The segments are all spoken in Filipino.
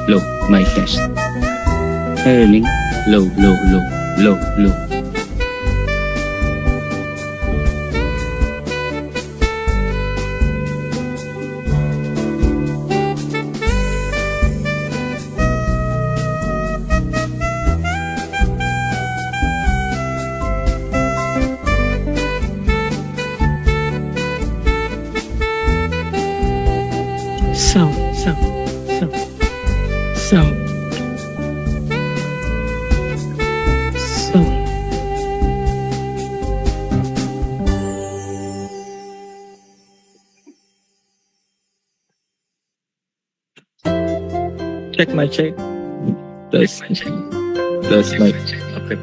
Low, mic test. Narinig? Low. Sound. Check my check. That's my okay.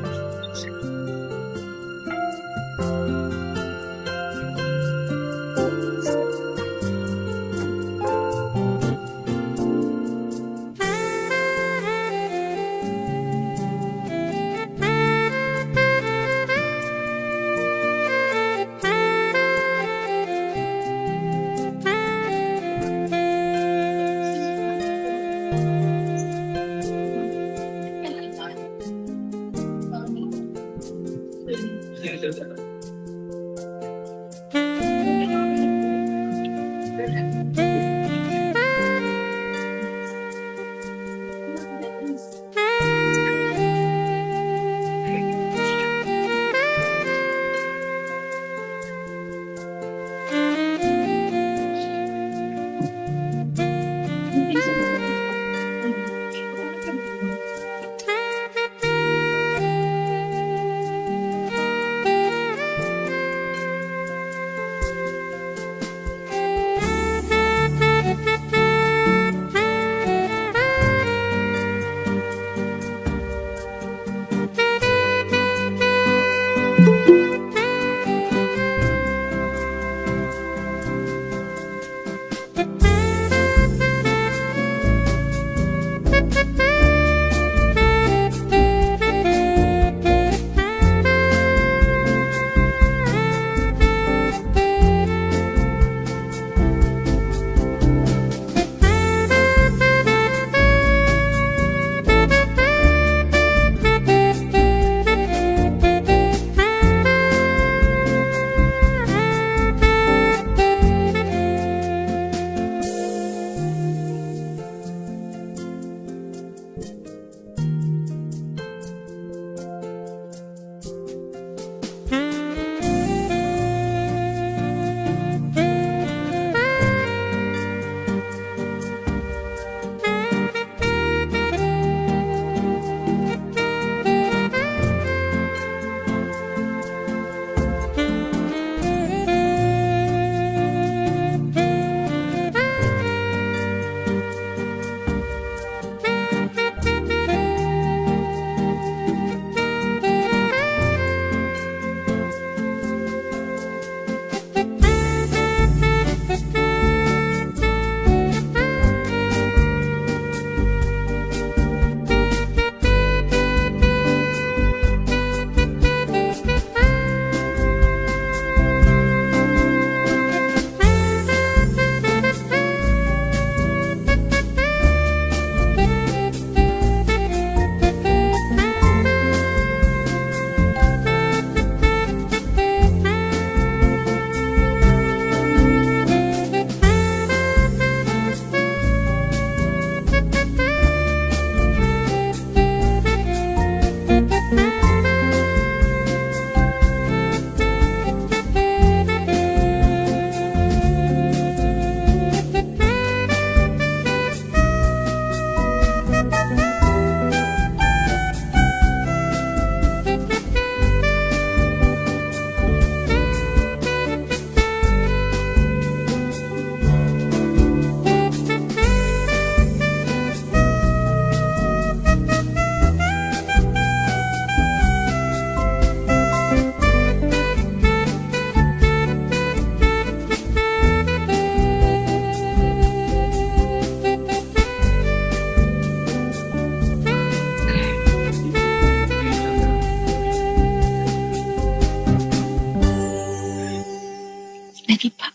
Sige pa.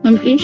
Ma'am Fish?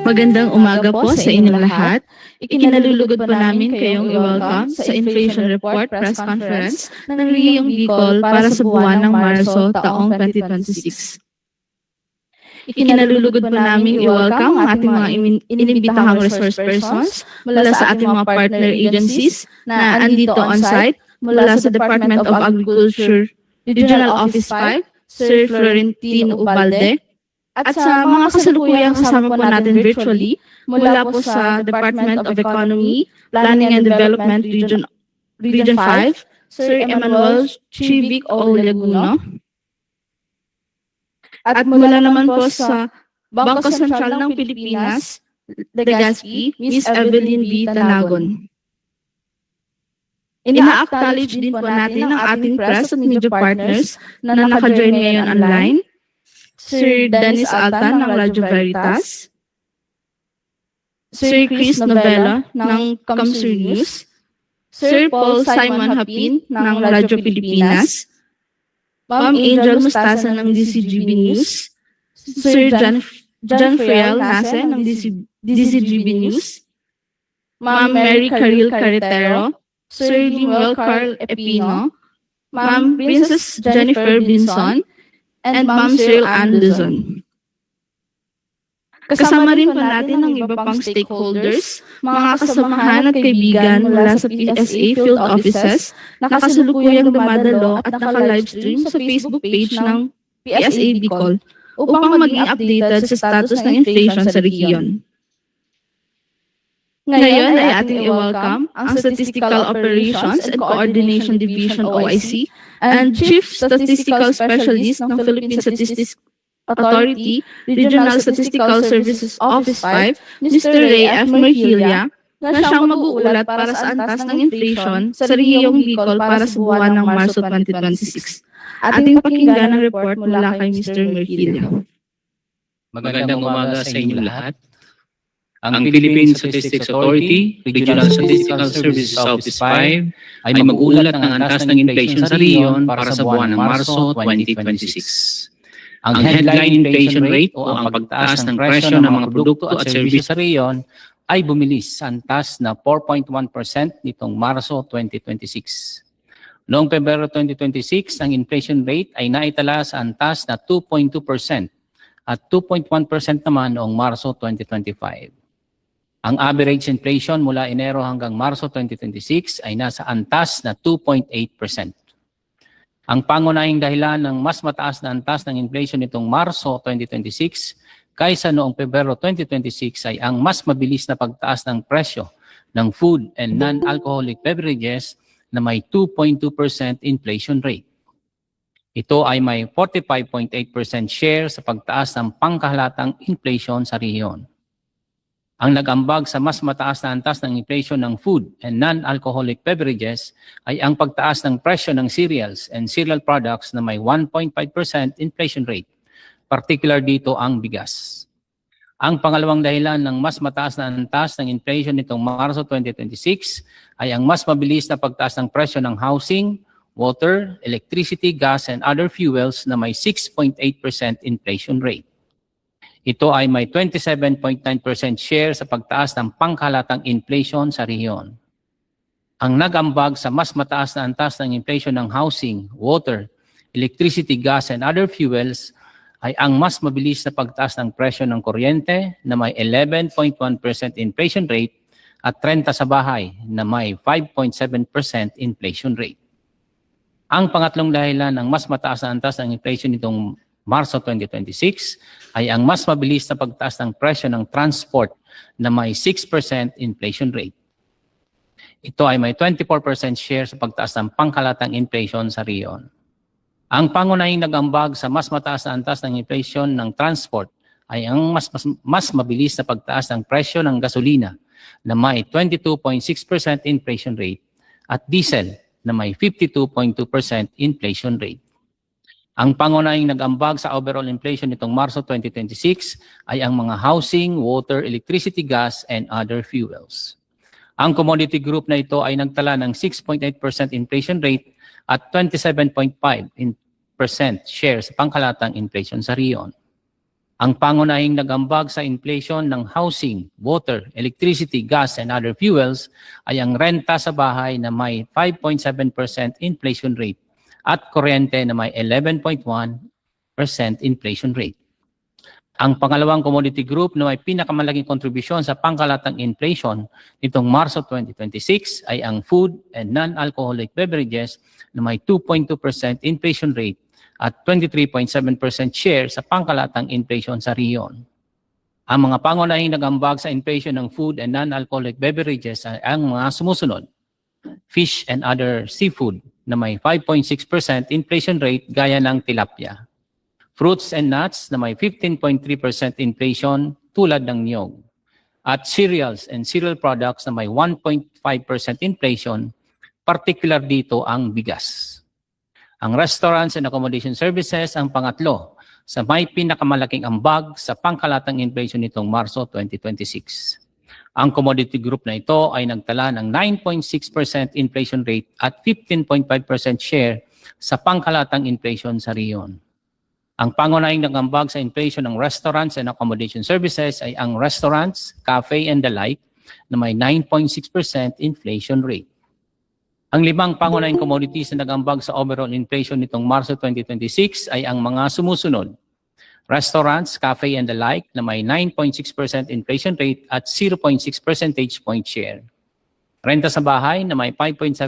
Magandang umaga po sa inyong lahat. Ikinalulugod po namin kayong i-welcome sa Inflation Report Press Conference ng Riyong Bicol para sa buwan ng Marso taong 2026. Ikinalulugod po namin i-welcome ang ating mga inimbitahang resource persons mula sa ating mga partner agencies na andito on-site mula sa Department of Agriculture, Regional Office 5, Sir Florentino Ubalde, at sa mga kasalukuyang kasama po natin virtually mula po sa Department of Economy, Planning and Development Region 5, Sir Emmanuel Chivik O. Laguno. At mula naman po sa Bangko Sentral ng Pilipinas, Legazpi, Miss Evelyn B. Tanagon. Ina-acknowledge din po natin ang ating press at media partners na naka-join ngayon online. Sir Dennis Altan ng Radyo Veritas, Sir Chris Novella ng Kamsur News, Sir Paul Simon Hapin ng Radyo Pilipinas, Ma'am Angel Mustasa ng DCGB News, Sir John Friel Nase ng DCGB News, Ma'am Mary Caril Carretero, Sir Limuel Carl Epino, Ma'am Princess Jennifer Binson, and Ma'am Cheryl Ann Luzon. Kasama rin po natin ang iba pang stakeholders, mga kasamahan at kaibigan mula sa PSA field offices na kasalukuyang dumadalo at naka-livestream sa Facebook page ng PSA Bicol upang maging updated sa status ng inflation sa rehiyon. Ngayon ay ating i-welcome ang Statistical Operations and Coordination Division OIC and Chief Statistical Specialist ng Philippine Statistics Authority, Regional Statistical Services Office 5, Mr. Ray F. Merhilia, na siyang mag-uulat para sa antas ng inflation sa rehiyong Bicol para sa buwan ng Marso 2026. Ating pakinggan ang report mula kay Mr. Merhilia. Magandang umaga sa inyong lahat. Ang Philippine Statistics Authority, Regional Statistical Services Office 5 ay mag-uulat ng antas ng inflation sa rehiyon para sa buwan ng Marso 2026. Ang headline inflation rate o ang pagtaas ng presyo ng mga produkto at serbisyo sa rehiyon ay bumilis sa antas na 4.1% nitong Marso 2026. Noong Pebrero 2026, ang inflation rate ay naitala sa antas na 2.2% at 2.1% naman noong Marso 2025. Ang average inflation mula Enero hanggang Marso 2026 ay nasa antas na 2.8%. Ang pangunahing dahilan ng mas mataas na antas ng inflation nitong Marso 2026 kaysa noong Pebrero 2026 ay ang mas mabilis na pagtaas ng presyo ng food and non-alcoholic beverages na may 2.2% inflation rate. Ito ay may 45.8% share sa pagtaas ng pangkahalatang inflation sa rehiyon. Ang nag-ambag sa mas mataas na antas ng inflation ng food and non-alcoholic beverages ay ang pagtaas ng presyo ng cereals and cereal products na may 1.5% inflation rate. Particular dito ang bigas. Ang pangalawang dahilan ng mas mataas na antas ng inflation nitong Marso 2026 ay ang mas mabilis na pagtaas ng presyo ng housing, water, electricity, gas, and other fuels na may 6.8% inflation rate. Ito ay may 27.9% share sa pagtaas ng pangkahalatang inflation sa rehiyon. Ang nag-ambag sa mas mataas na antas ng inflation ng housing, water, electricity, gas, and other fuels ay ang mas mabilis na pagtaas ng presyo ng kuryente na may 11.1% inflation rate at renta sa bahay na may 5.7% inflation rate. Ang pangatlong dahilan ng mas mataas na antas ng inflation nitong Marso 2026 ay ang mas mabilis na pagtaas ng presyo ng transport na may 6% inflation rate. Ito ay may 24% share sa pagtaas ng pangkalatang inflation sa riyon. Ang pangunahing nag-ambag sa mas mataas na antas ng inflation ng transport ay ang mas mabilis na pagtaas ng presyo ng gasolina na may 22.6% inflation rate at diesel na may 52.2% inflation rate. Ang pangunahing nag-ambag sa overall inflation nitong Marso 2026 ay ang mga housing, water, electricity, gas, and other fuels. Ang commodity group na ito ay nagtala ng 6.8% inflation rate at 27.5% share sa pangkalatang inflation sa riyon. Ang pangunahing nag-ambag sa inflation ng housing, water, electricity, gas, and other fuels ay ang renta sa bahay na may 5.7% inflation rate at kuryente na may 11.1% inflation rate. Ang pangalawang commodity group na may pinakamalaking kontribusyon sa pangkalatang inflation nitong Marso 2026 ay ang food and non-alcoholic beverages na may 2.2% inflation rate at 23.7% share sa pangkalatang inflation sa riyon. Ang mga pangunahing nag-ambag sa inflation ng food and non-alcoholic beverages ay ang mga sumusunod. Fish and other seafood na may 5.6% inflation rate gaya ng tilapia. Fruits and nuts na may 15.3% inflation tulad ng niyog. At cereals and cereal products na may 1.5% inflation, particular dito ang bigas. Ang restaurants and accommodation services ang pangatlo sa may pinakamalaking ambag sa pangkalatang inflation nitong Marso 2026. Ang commodity group na ito ay nagtala ng 9.6% inflation rate at 15.5% share sa pangkalatang inflation sa riyon. Ang pangunahing nag-ambag sa inflation ng restaurants and accommodation services ay ang restaurants, cafe, and the like na may 9.6% inflation rate. Ang limang pangunahing commodities na nag-ambag sa overall inflation nitong Marso 2026 ay ang mga sumusunod. Restaurants, cafe, and the like na may 9.6% inflation rate at 0.6 percentage point share. Renta sa bahay na may 5.7%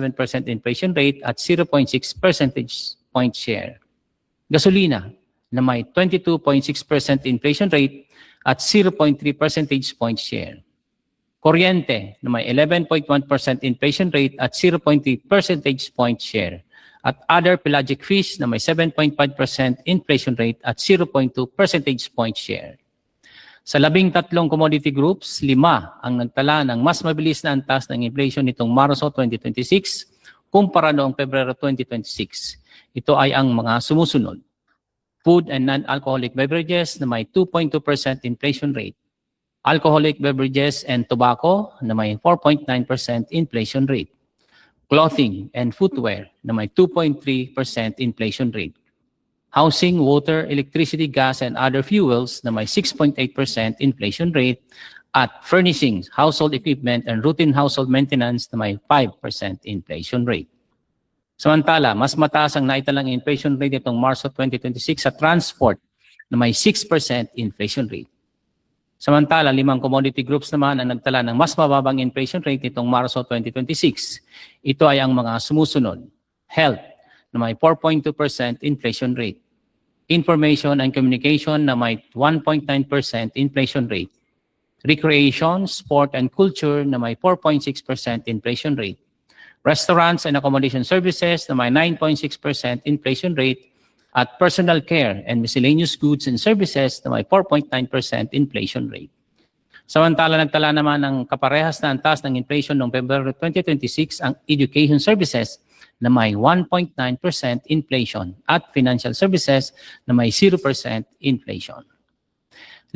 inflation rate at 0.6 percentage point share. Gasolina na may 22.6% inflation rate at 0.3 percentage point share. Kuryente na may 11.1% inflation rate at 0.3 percentage point share. At other pelagic fish na may 7.5% inflation rate at 0.2 percentage point share. Sa 13 commodity groups, 5 ang nagtala ng mas mabilis na antas ng inflation nitong Marso 2026 kumpara noong Pebrero 2026. Ito ay ang mga sumusunod. Food and non-alcoholic beverages na may 2.2% inflation rate. Alcoholic beverages and tobacco na may 4.9% inflation rate. Clothing and footwear na may 2.3% inflation rate. Housing, water, electricity, gas, and other fuels na may 6.8% inflation rate. At furnishings, household equipment, and routine household maintenance na may 5% inflation rate. Samantala, mas mataas ang naitalang inflation rate itong Marso 2026 sa transport na may 6% inflation rate. Samantala, 5 commodity groups naman ang nagtala ng mas mababang inflation rate itong Marso 2026. Ito ay ang mga sumusunod. Health na may 4.2% inflation rate. Information and communication na may 1.9% inflation rate. Recreation, sport, and culture na may 4.6% inflation rate. Restaurants and accommodation services na may 9.6% inflation rate at personal care and miscellaneous goods and services na may 4.9% inflation rate. Samantala, nagtala naman ng kaparehas na antas ng inflation noong February 2026 ang education services na may 1.9% inflation at financial services na may 0% inflation.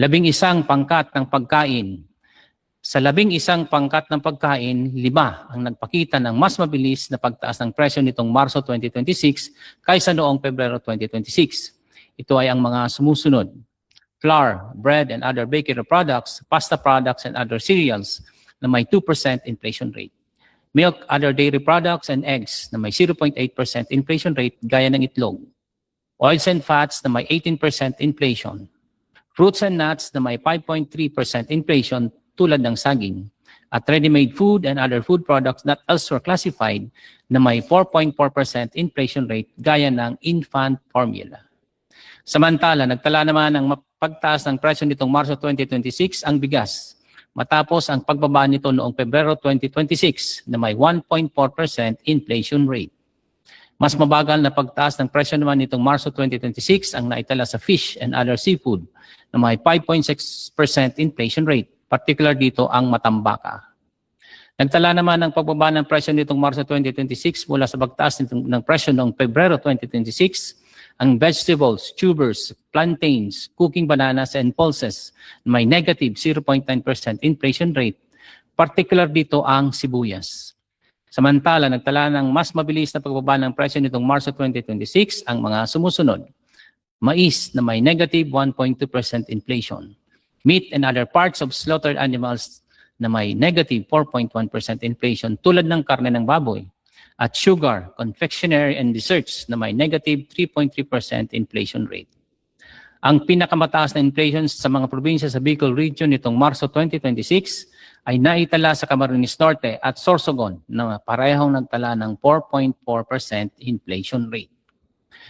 11 pangkat ng pagkain. Sa 11 pangkat ng pagkain, 5 ang nagpakita ng mas mabilis na pagtaas ng presyo nitong Marso 2026 kaysa noong Pebrero 2026. Ito ay ang mga sumusunod. Flour, bread, and other bakery products, pasta products, and other cereals na may 2% inflation rate. Milk, other dairy products, and eggs na may 0.8% inflation rate gaya ng itlog. Oils and fats na may 18% inflation. Fruits and nuts na may 5.3% inflation tulad ng saging. At ready-made food and other food products not elsewhere classified na may 4.4% inflation rate gaya ng infant formula. Samantala, nagtala naman ng pagtaas ng presyo nitong Marso 2026 ang bigas, matapos ang pagbaba nito noong Pebrero 2026 na may 1.4% inflation rate. Mas mabagal na pagtaas ng presyo naman nitong Marso 2026 ang naitala sa fish and other seafood na may 5.6% inflation rate, particular dito ang matambaka. Nagtala naman ng pagbaba ng presyo nitong Marso 2026 mula sa pagtaas ng presyo noong Pebrero 2026 ang vegetables, tubers, plantains, cooking bananas, and pulses na may negative 0.9% inflation rate, particular dito ang sibuyas. Samantala, nagtala ng mas mabilis na pagbaba ng presyo nitong Marso 2026 ang mga sumusunod. Mais na may negative 1.2% inflation. Meat and other parts of slaughtered animals na may negative 4.1% inflation tulad ng karne ng baboy. At sugar, confectionery, and desserts na may negative 3.3% inflation rate. Ang pinakamataas na inflation sa mga probinsya sa Bicol Region nitong Marso 2026 ay naitala sa Camarines Norte at Sorsogon na parehong nagtala ng 4.4% inflation rate.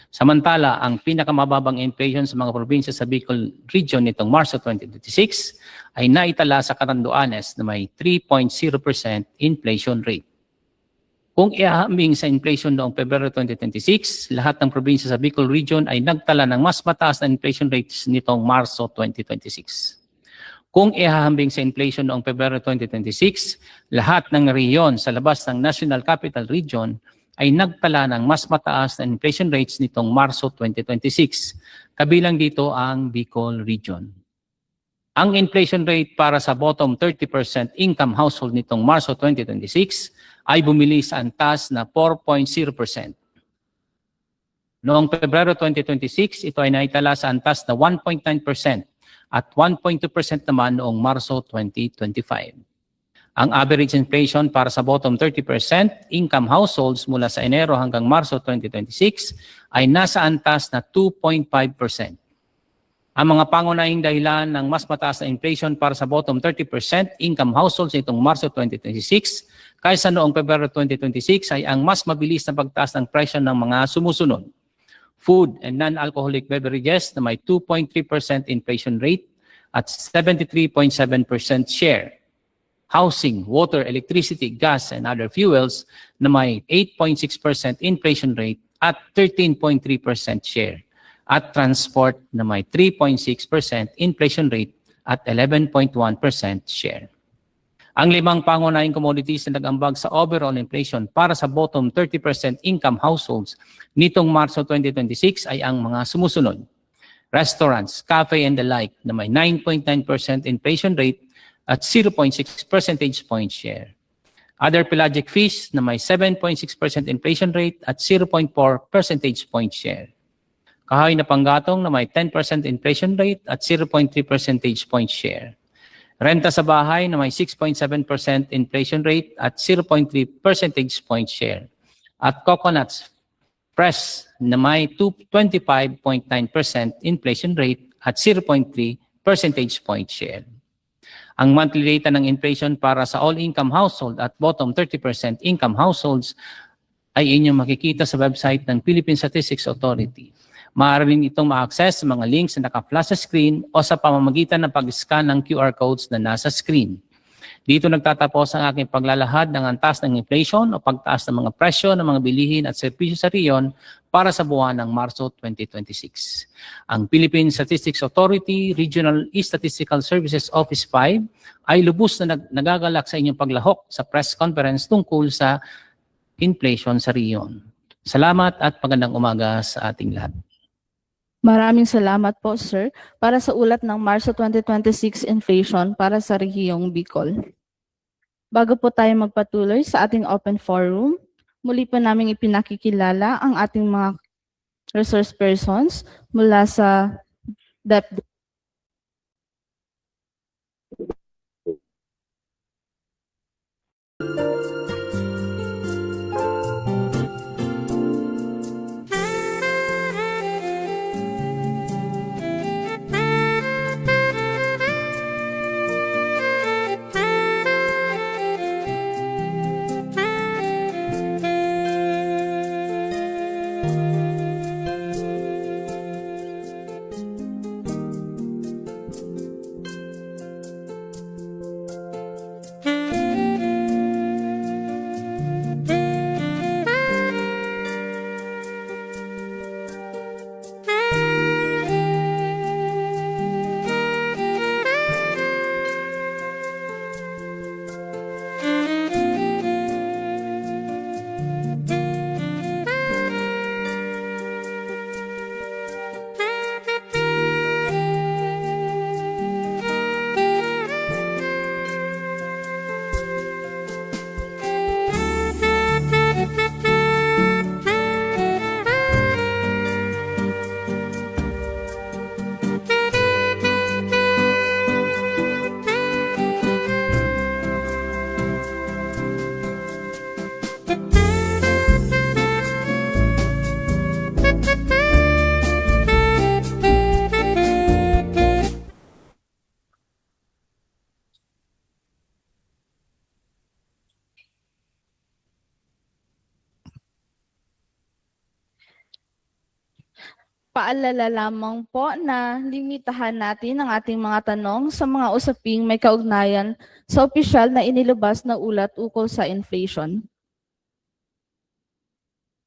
Samantala, ang pinakamababang inflation sa mga probinsya sa Bicol Region nitong Marso 2026 ay naitala sa Catanduanes na may 3.0% inflation rate. Kung iahambing sa inflation noong Pebrero 2026, lahat ng probinsya sa Bicol Region ay nagtala ng mas mataas na inflation rates nitong Marso 2026. Kung ihahambing sa inflation noong Pebrero 2026, lahat ng rehiyon sa labas ng National Capital Region ay nagtala ng mas mataas na inflation rates nitong Marso 2026. Kabilang dito ang Bicol Region. Ang inflation rate para sa bottom 30% income household nitong Marso 2026 ay bumili sa antas na 4.0%. Noong Pebrero 2026, ito ay naitala sa antas na 1.9% at 1.2% naman noong Marso 2025. Ang average inflation para sa bottom 30% income households mula sa Enero hanggang Marso 2026 ay nasa antas na 2.5%. Ang mga pangunahing dahilan ng mas mataas na inflation para sa bottom 30% income households nitong Marso 2026 kaysa noong Pebrero 2026 ay ang mas mabilis na pagtaas ng presyo ng mga sumusunod. Food and non-alcoholic beverages na may 2.3% inflation rate at 73.7% share. Housing, water, electricity, gas, and other fuels na may 8.6% inflation rate at 13.3% share. At transport na may 3.6% inflation rate at 11.1% share. Ang limang pangunahing commodities na nag-ambag sa overall inflation para sa bottom 30% income households nitong Marso 2026 ay ang mga sumusunod. Restaurants, cafe, and the like na may 9.9% inflation rate at 0.6 percentage point share. Other pelagic fish na may 7.6% inflation rate at 0.4 percentage point share. Kahoy na panggatong na may 10% inflation rate at 0.3 percentage point share. Renta sa bahay na may 6.7% inflation rate at 0.3 percentage point share. At coconuts fresh na may 25.9% inflation rate at 0.3 percentage point share. Ang monthly data ng inflation para sa all-income household at bottom 30% income households ay inyong makikita sa website ng Philippine Statistics Authority. Maaari rin itong ma-access sa mga links na naka-flash sa screen o sa pamamagitan ng pag-scan ng QR codes na nasa screen. Dito nagtatapos ang aking paglalahad ng antas ng inflation o pagtaas ng mga presyo ng mga bilihin at serbisyo sa riyon para sa buwan ng Marso 2026. Ang Philippine Statistics Authority Regional Statistical Services Office 5 ay lubos na nagagalak sa inyong paglahok sa press conference tungkol sa inflation sa riyon. Salamat at magandang umaga sa ating lahat. Maraming salamat po, sir, para sa ulat ng Marso 2026 inflation para sa rehiyong Bicol. Bago po tayo magpatuloy sa ating open forum, muli po namin ipinakikilala ang ating mga resource persons mula sa DepEd. Paalala lamang po na limitahan natin ang ating mga tanong sa mga usaping may kaugnayan sa opisyal na inilabas na ulat ukol sa inflation.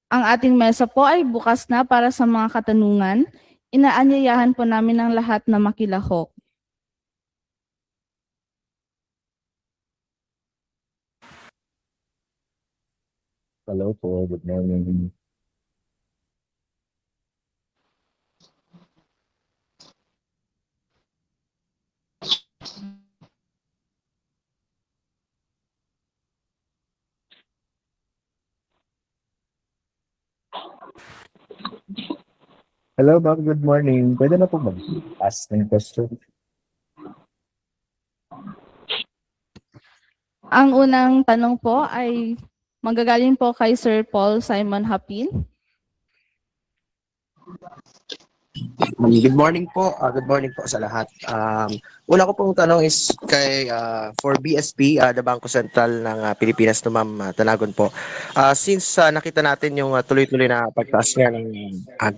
Ang ating mesa po ay bukas na para sa mga katanungan. Inaanyayahan po namin ang lahat na makilahok. Hello po, good morning. Hello ma'am, good morning. Pwede na po mag-ask ng question? Ang unang tanong po ay manggagaling po kay Sir Paul Simon Hapin. Good morning po. Good morning po sa lahat. Una ko pong tanong is kay for BSP, the Bangko Sentral ng Pilipinas to Ma'am Tanagon po. Since nakita natin yung tuloy-tuloy na pagtaas nga ng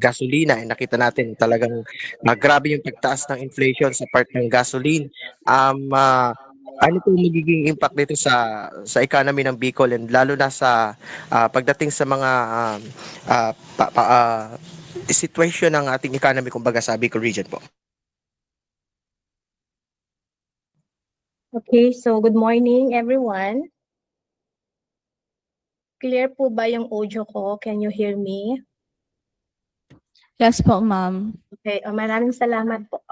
gasolina, nakita natin talagang grabe yung pagtaas ng inflation sa part ng gasoline. Ano po magiging impact nito sa economy ng Bicol and lalo na sa pagdating sa mga situation ng ating economy kumbaga sa Bicol region po. Okay, so good morning everyone. Clear po ba yung audio ko? Can you hear me? Yes po, ma'am. Okay, maraming salamat po.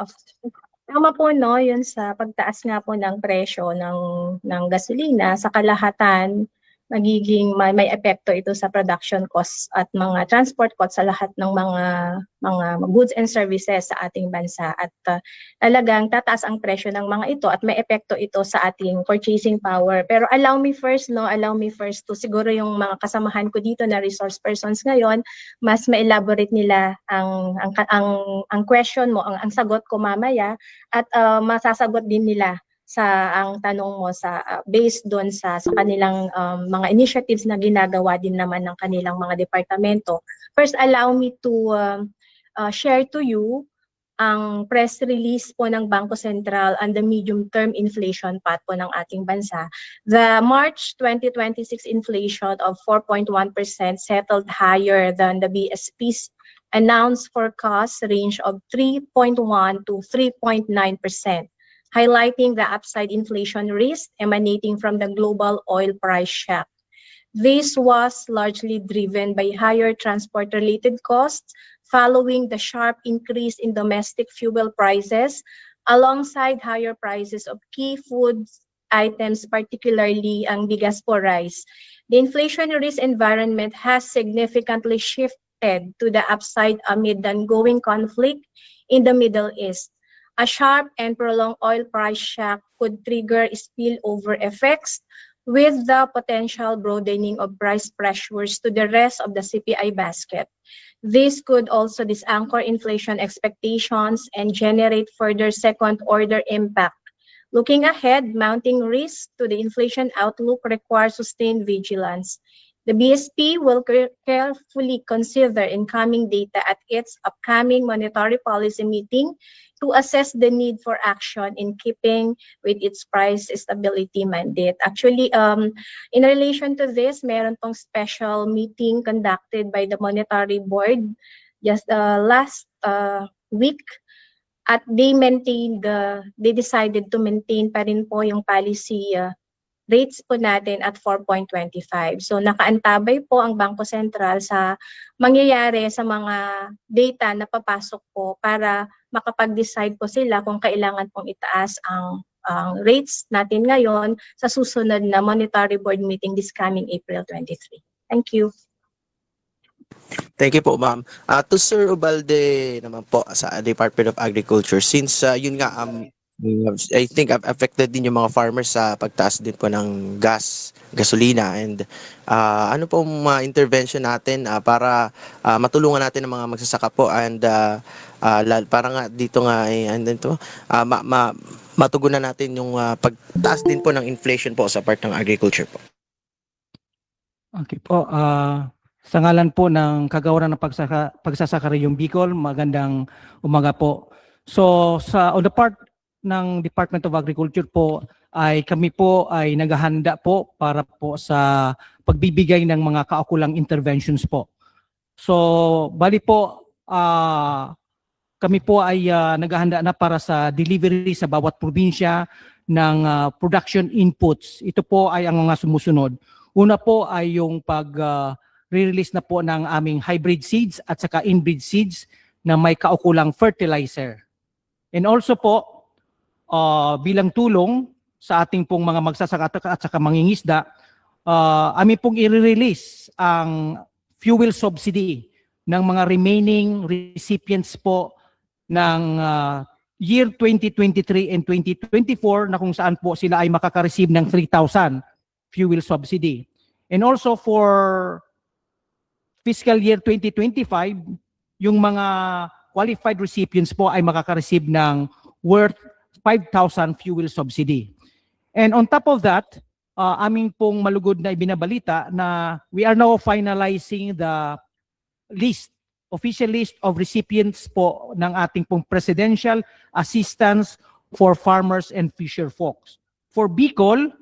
Tama po no, yun sa pagtaas nga po ng presyo ng gasolina sa kalahatan magiging may epekto ito sa production costs at mga transport costs sa lahat ng mga goods and services sa ating bansa at talagang tataas ang presyo ng mga ito at may epekto ito sa ating purchasing power. Pero allow me first to siguro yung mga kasamahan ko dito na resource persons ngayon mas ma-elaborate nila ang question mo, ang sagot ko mamaya at masasagot din nila sa ang tanong mo sa based doon sa kanilang mga initiatives na ginagawa din naman ng kanilang mga departamento. First, allow me to share to you ang press release po ng Bangko Sentral on the medium-term inflation path po ng ating bansa. The March 2026 inflation of 4.1% settled higher than the BSP's announced forecast range of 3.1 to 3.9%. Highlighting the upside inflation risk emanating from the global oil price shock. This was largely driven by higher transport-related costs following the sharp increase in domestic fuel prices, alongside higher prices of key food items, particularly ang bigas po rice. The inflation risk environment has significantly shifted to the upside amid the ongoing conflict in the Middle East. A sharp and prolonged oil price shock could trigger spillover effects with the potential broadening of price pressures to the rest of the CPI basket. This could also disanchor inflation expectations and generate further second-order impact. Looking ahead, mounting risk to the inflation outlook requires sustained vigilance. The BSP will carefully consider incoming data at its upcoming monetary policy meeting to assess the need for action in keeping with its price stability mandate. Actually, in relation to this, meron pong special meeting conducted by the Monetary Board just last week at they decided to maintain pa rin po yung policy rates po natin at 4.25. So nakaantabay po ang Bangko Sentral sa mangyayari sa mga data na papasok po para makapag-decide po sila kung kailangan pong itaas ang rates natin ngayon sa susunod na Monetary Board meeting this coming April 23. Thank you. Thank you po, ma'am. To Sir Ubalde naman po sa Department of Agriculture, since yun nga I think affected din yung mga farmers sa pagtaas din po ng gasolina and ano po mga intervention natin para matulungan natin ang mga magsasaka po and para nga dito nga matugunan natin yung pagtaas din po ng inflation po sa part ng agriculture po. Okay po. Sa ngalan po ng Kagawaran ng Pagsasaka Rehiyong Bicol, magandang umaga po. So on the part ng Department of Agriculture po, ay kami po ay naghahanda po para po sa pagbibigay ng mga kaukulang interventions po. So bali po, kami po ay naghahanda na para sa delivery sa bawat probinsya ng production inputs. Ito po ay ang mga sumusunod. Una po ay yung release na po ng aming hybrid seeds at saka inbreed seeds na may kaukulang fertilizer. And also po, bilang tulong sa ating pong mga magsasaka at saka mangingisda, amin pong i-release ang fuel subsidy ng mga remaining recipients po ng year 2023 and 2024 na kung saan po sila ay makaka-receive ng 3,000 fuel subsidy. And also for fiscal year 2025, yung mga qualified recipients po ay makaka-receive ng worth 5,000 fuel subsidy. And on top of that, aming pong malugod na ibinabalita na we are now finalizing the official list of recipients po ng ating pong Presidential Assistance for Farmers and Fisher Folks. For Bicol,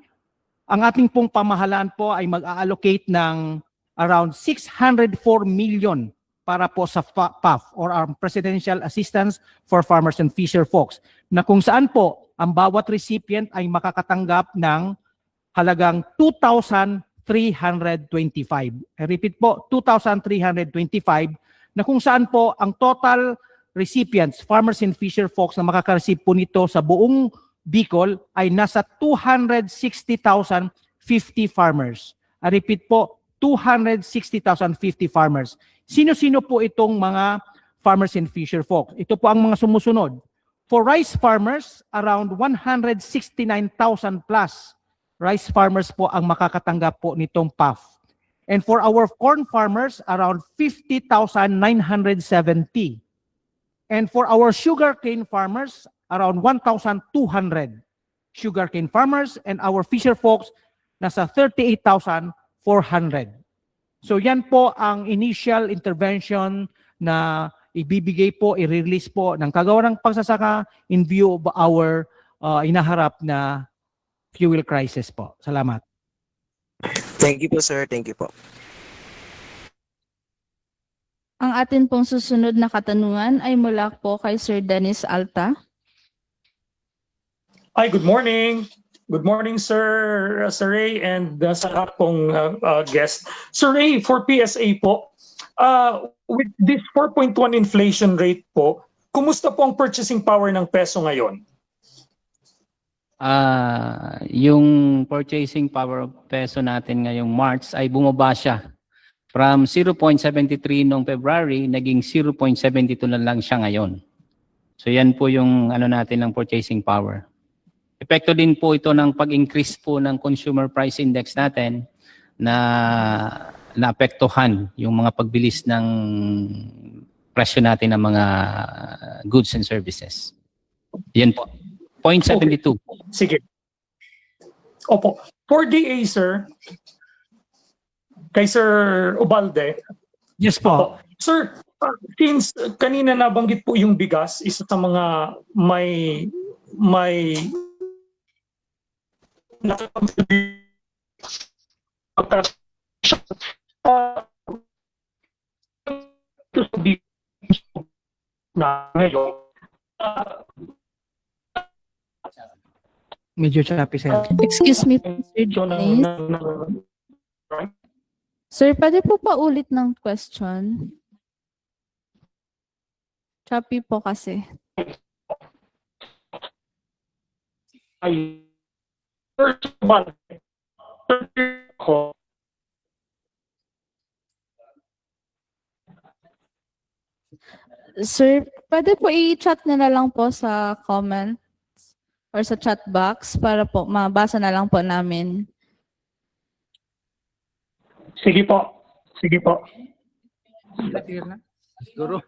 ang ating pong pamahalaan po ay mag-allocate ng around 604 million para po sa PAF or our Presidential Assistance for Farmers and Fisher Folks, na kung saan po ang bawat recipient ay makakatanggap ng halagang 2,325. I repeat po, 2,325, na kung saan po ang total recipients, farmers and fisher folks na makaka-receive po nito sa buong Bicol ay nasa 260,050 farmers. I repeat po, 260,050 farmers. Sino-sino po itong mga farmers and fisher folks? Ito po ang mga sumusunod. For rice farmers, around 169,000 plus rice farmers po ang makakatanggap po nitong PAF. And for our corn farmers, around 50,970. And for our sugarcane farmers, around 1,200 sugarcane farmers, and our fisher folks, nasa 38,400. So yan po ang initial intervention na ibibigay po, i-release po ng Kagawaran ng Pagsasaka in view of our inaharap na fuel crisis po. Salamat. Thank you po, sir. Thank you po. Ang atin pong susunod na katanungan ay mula po kay Sir Dennis Alta. Hi, good morning. Good morning, Sir Ray, and sa lahat pong guest. Sir Ray, for PSA po, with this 4.1 inflation rate po, kumusta po ang purchasing power ng peso ngayon? Yung purchasing power of peso natin ngayong March ay bumaba siya. From 0.73 noong February, naging 0.72 na lang siya ngayon. So yan po yung natin ng purchasing power. Epekto din po ito ng pag-increase po ng consumer price index natin na naapektuhan yung mga pagbilis ng presyo natin ng mga goods and services. Yan po. 0.72. Sige. Opo. For DA, sir, kay Sir Ubalde. Yes po. Sir, since kanina nabanggit po yung bigas, isa sa mga may na ngayon. Medyo choppy, sir. Excuse me po, Sir Dennis. Sir, pwede po pa ulit ng question? Choppy po kasi. Ay, first one, ko, Sir, pwede po i-chat na lang po sa comments or sa chat box para po mabasa na lang po namin. sige po. Sige po. Siguro.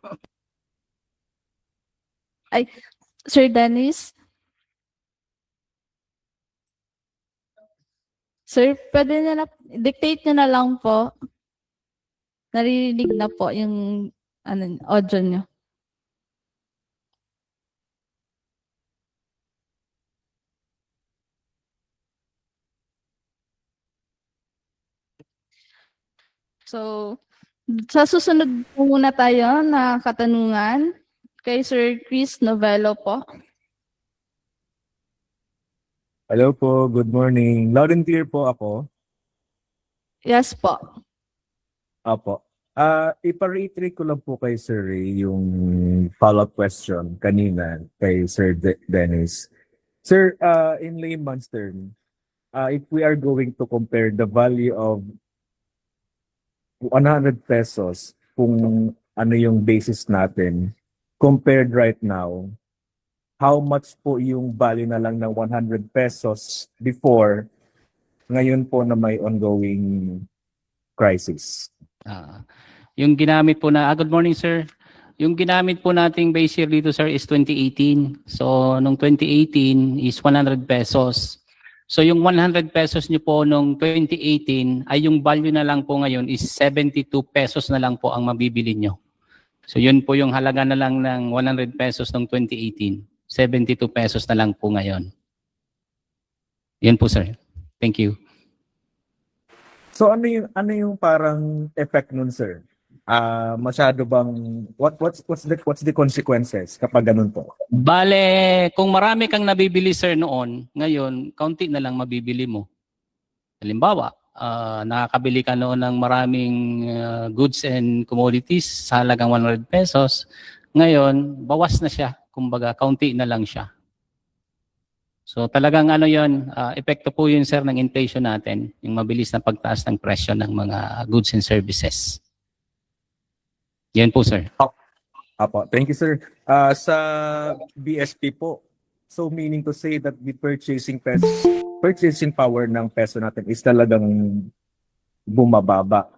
Sir Dennis? Sir, pwede na dictate nyo na lang po. Naririnig na po yung audio nyo. So, sa susunod po muna tayo na katanungan kay Sir Chris Novello po. Hello po, good morning. Loud and clear po ako. Yes po. Apo. Ipa-reiterate ko lang po kay Sir Ray yung follow-up question kanina kay Sir Dennis. Sir, in layman's term, if we are going to compare the value of 100 pesos kung ano yung basis natin compared right now, how much po yung value na lang ng 100 pesos before ngayon po na may ongoing crisis? Yung ginamit po na, good morning sir. Yung ginamit po nating base year dito sir is 2018. So nung 2018 is 100 pesos. So yung 100 pesos nyo po nung 2018 ay yung value na lang po ngayon is 72 pesos na lang po ang mabibili nyo. So yun po yung halaga na lang ng 100 pesos nung 2018. 72 pesos na lang po ngayon. Yun po sir. Thank you. So ano yung parang effect nun, sir? Masyado bang what's the consequences kapag ganun po? Bale, kung marami kang nabibili sir noon, ngayon kaunti na lang mabibili mo. Halimbawa, nakakabili ka noon ng maraming goods and commodities sa halagang 100 pesos. Ngayon, bawas na siya. Kumbaga, kaunti na lang siya. So talagang ano yun, epekto po yun sir ng inflation natin, yung mabilis na pagtaas ng presyo ng mga goods and services. Yan po sir. Apo, thank you sir. Sa BSP po, so meaning to say that the purchasing power ng peso natin is talagang bumababa.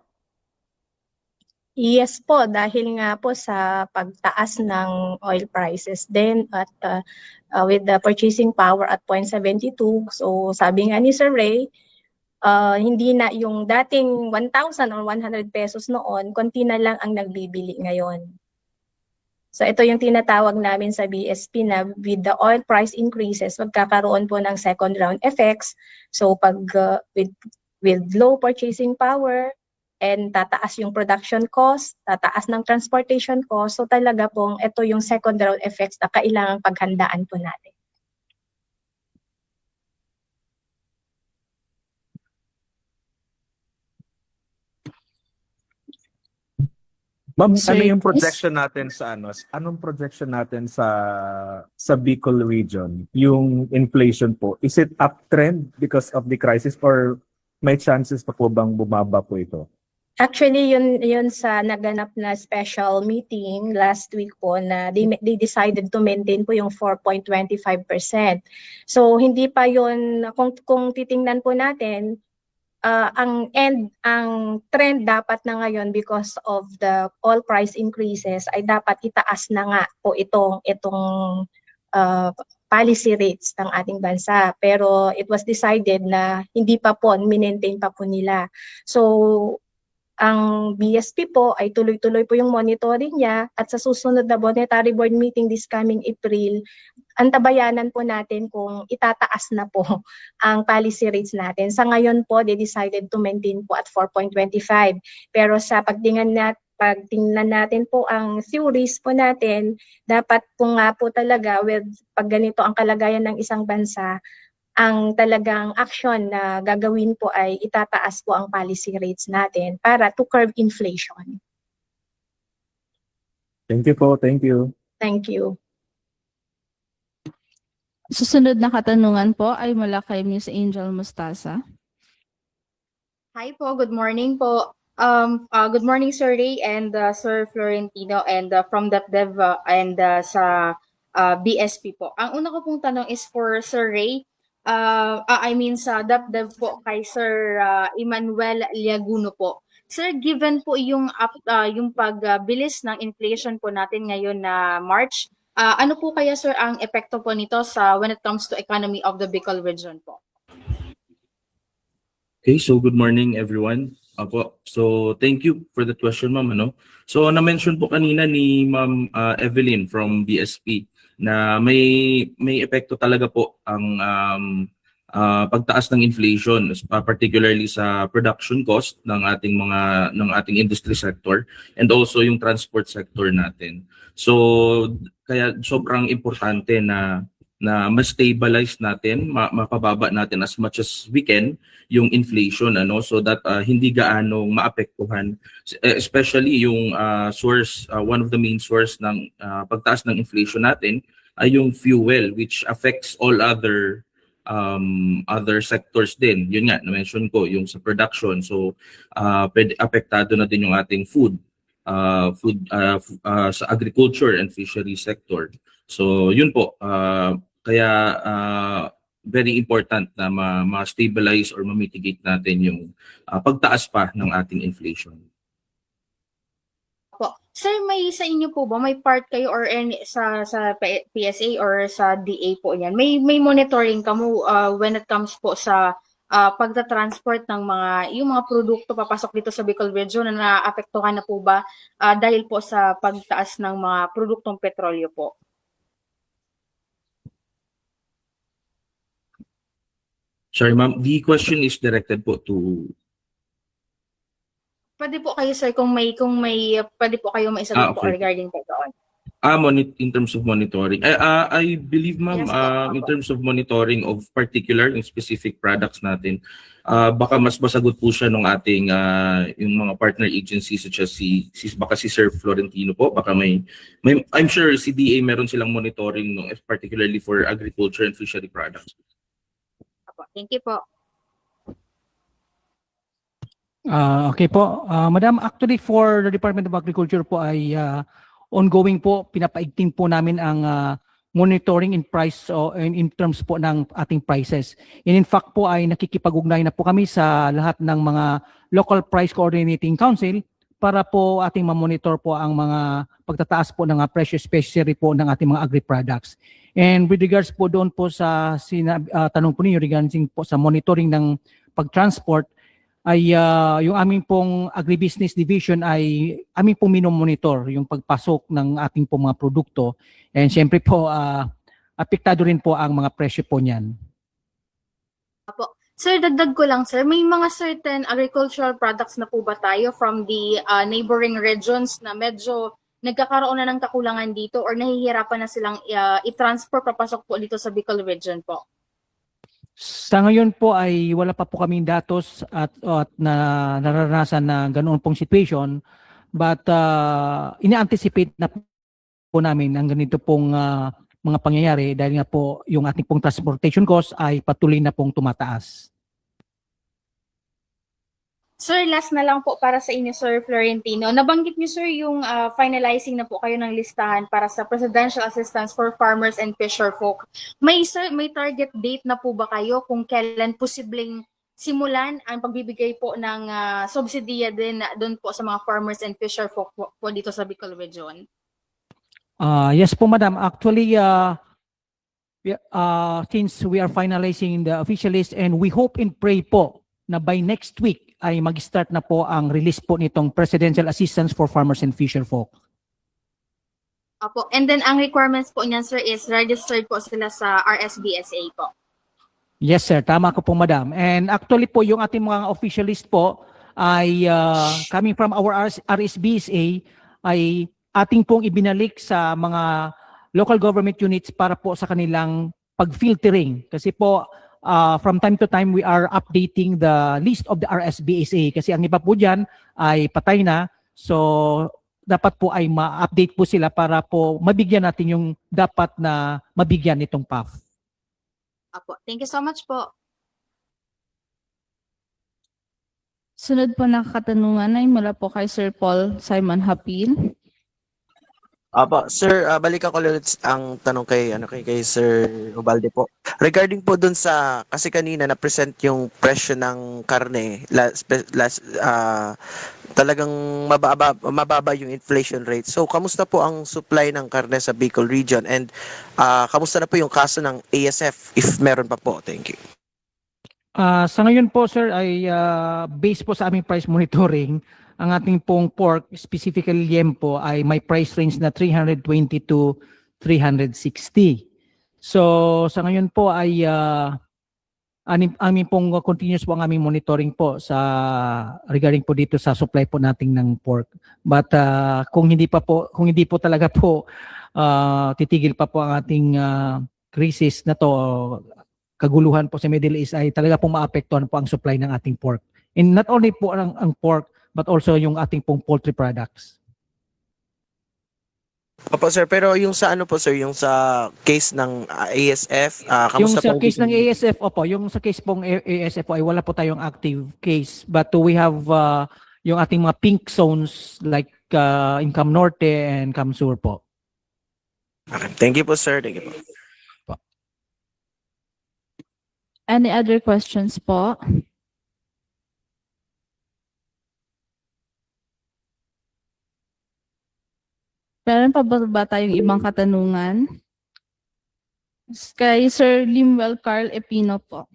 Yes po, dahil nga po sa pagtaas ng oil prices din at with the purchasing power at 0.72, so sabi nga ni Sir Ray, hindi na yung dating 1,000 or 100 pesos noon, konti na lang ang nagbibili ngayon. So ito yung tinatawag namin sa BSP na with the oil price increases, magkakaroon po ng second round effects. So pag with low purchasing power and tataas yung production cost, tataas ng transportation cost, so talaga pong ito yung second round effects na kailangang paghandaan po natin. Ma'am, Sir, ano yung yes. projection natin sa anong projection natin sa Bicol region? Yung inflation po, is it uptrend because of the crisis or may chances pa po bang bumaba po ito? Actually, yun sa naganap na special meeting last week po na they decided to maintain po yung 4.25%. So hindi pa yun, kung titingnan po natin, ang trend dapat na ngayon because of the oil price increases ay dapat itaas na nga po itong policy rates ng ating bansa. Pero it was decided na hindi pa po, minentain pa po nila. So ang BSP po ay tuloy-tuloy po yung monitoring niya at sa susunod na Monetary Board meeting this coming April, antabayanan po natin kung itataas na po ang policy rates natin. Sa ngayon po, they decided to maintain po at 4.25. Pero sa pagtingnan natin po ang theories po natin, dapat po nga po talaga with pag ganito ang kalagayan ng isang bansa, ang talagang action na gagawin po ay itataas po ang policy rates natin para to curb inflation. Thank you po, thank you. Thank you. Susunod na katanungan po ay mula kay Miss Angel Mustasa. Hi po, good morning po. Good morning Sir Ray and Sir Florentino and from DepDev and sa BSP po. Ang una ko pong tanong is for Sir Ray. Sa DepDev po kay Sir Emmanuel Liaguno po. Sir, given po yung pagbilis ng inflation po natin ngayon na March, ano po kaya sir ang epekto po nito sa when it comes to economy of the Bicol region po? Okay, so good morning everyone. Opo. So, thank you for the question, ma'am. Ano? So, na-mention po kanina ni Ma'am Evelyn from BSP na may epekto talaga po ang pagtaas ng inflation, particularly sa production cost ng ating industry sector and also yung transport sector natin. So, kaya sobrang importante na ma-stabilize natin, mapababa natin as much as we can yung inflation, so that hindi gaano maapektuhan, especially yung one of the main source ng pagtaas ng inflation natin ay yung fuel, which affects all other sectors din. Yun nga, na-mention ko yung sa production, so apektado na din yung ating food sa agriculture and fishery sector. So yun po, kaya very important na ma-stabilize or ma-mitigate natin yung pagtaas pa ng ating inflation. Po. Sir, may sa inyo po ba, may part kayo or sa PSA or sa DA po yan? May monitoring ka mo when it comes po sa pagta-transport ng yung mga produkto papasok dito sa Bicol Region na naapektuhan na po ba dahil po sa pagtaas ng mga produktong petrolyo po? Sorry ma'am, the question is directed po to... Pwede po kayo sir kung may pwede po kayo maisagot po okay. regarding po doon. In terms of monitoring. I believe ma'am, Yes, po. in terms of monitoring of particular yung specific products natin, baka mas masagot po siya ng ating yung mga partner agencies such as baka si Sir Florentino po, baka may I'm sure si DA meron silang monitoring no, particularly for agriculture and fishery products. Thank you po. Okay po. Madam, actually for the Department of Agriculture po ay ongoing po, pinapaigting po namin ang monitoring in price in terms po ng ating prices. And in fact po ay nakikipag-ugnayan na po kami sa lahat ng mga local price coordinating council para po ating ma-monitor po ang mga pagtataas po ng presyo especially po ng ating mga agri-products. And with regards po doon po sa tanong po ninyo regarding po sa monitoring ng pag-transport, ay yung aming pong agribusiness division ay aming pong minomonitor yung pagpasok ng ating pong mga produkto. And syempre po, apektado rin po ang mga presyo po niyan. Apo. Sir, dagdag ko lang sir, may mga certain agricultural products na po ba tayo from the neighboring regions na medyo nagkakaroon na ng kakulangan dito or nahihirapan na silang i-transfer papasok po dito sa Bicol Region po? Sa ngayon po ay wala pa po kaming datos at na nararanasan na ganoon pong situation, but ina-anticipate na po namin ang ganito pong mga pangyayari dahil nga po yung ating pong transportation cost ay patuloy na pong tumataas. Sir, last na lang po para sa inyo, Sir Florentino. Nabanggit niyo, sir, yung finalizing na po kayo ng listahan para sa Presidential Assistance for Farmers and Fisherfolk. May target date na po ba kayo kung kailan posibleng simulan ang pagbibigay po ng subsidiya din doon po sa mga farmers and fisherfolk po dito sa Bicol Region? Yes po, madam. Actually, since we are finalizing the official list and we hope and pray po na by next week ay mag-start na po ang release po nitong Presidential Assistance for Farmers and Fisherfolk. Opo. And then ang requirements po niyan, sir, is registered po sila sa RSBSA po. Yes, sir. Tama ko po, madam. And actually po, yung ating mga official list po ay coming from our RSBSA ay ating pong ibinalik sa mga local government units para po sa kanilang pag-filtering. Kasi po, from time to time, we are updating the list of the RSBSA kasi ang iba po dyan ay patay na. So, dapat po ay ma-update po sila para po mabigyan natin yung dapat na mabigyan nitong PAF. Apo. Thank you so much po. Sunod po na katanungan ay mula po kay Sir Paul Simon Hapil. Apo, sir, balikan ko ulit ang tanong kay Sir Ubalde po. Regarding po dun sa kasi kanina na present yung presyo ng karne, talagang mababa yung inflation rate. So, kamusta po ang supply ng karne sa Bicol region and kamusta na po yung kaso ng ASF if meron pa po? Thank you. Sa ngayon po sir ay based po sa aming price monitoring, ang ating pong pork, specifically liempo, ay may price range na 320 to 360. So sa ngayon po ay aming pong continuous po ang aming monitoring po sa regarding po dito sa supply po nating ng pork. But kung hindi po talaga po titigil pa po ang ating crisis na to, kaguluhan po sa Middle East, ay talaga pong maapektuhan po ang supply ng ating pork. And not only po ang pork, but also yung ating pong poultry products. Opo sir, pero yung sa ano po sir, yung sa case ng ASF, Yung kamusta sa po? case ng ASF, opo, yung sa case pong ASF po ay wala po tayong active case, but we have yung ating mga pink zones like in Cam Norte and Cam Sur po. Okay. Thank you po sir, thank you po. Any other questions po? Meron pa ba tayong ibang katanungan? Kay Sir Limwell Carl Epino po.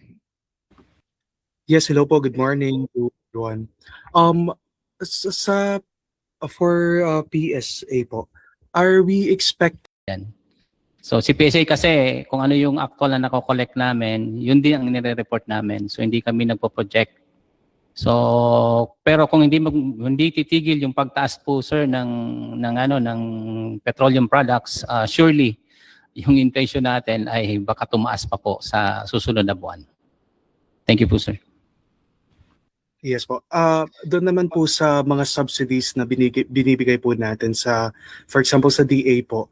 Yes, hello po. Good morning to everyone. For PSA po, are we expecting Yan. So si PSA kasi kung ano yung actual na nako-collect namin, yun din ang nire-report namin. So hindi kami nagpo-project. So pero kung hindi titigil yung pagtaas po sir ng petroleum products, surely yung inflation natin ay baka tumaas pa po sa susunod na buwan. Thank you po sir. Yes po. Doon naman po sa mga subsidies na binibigay po natin sa, for example, sa DA po.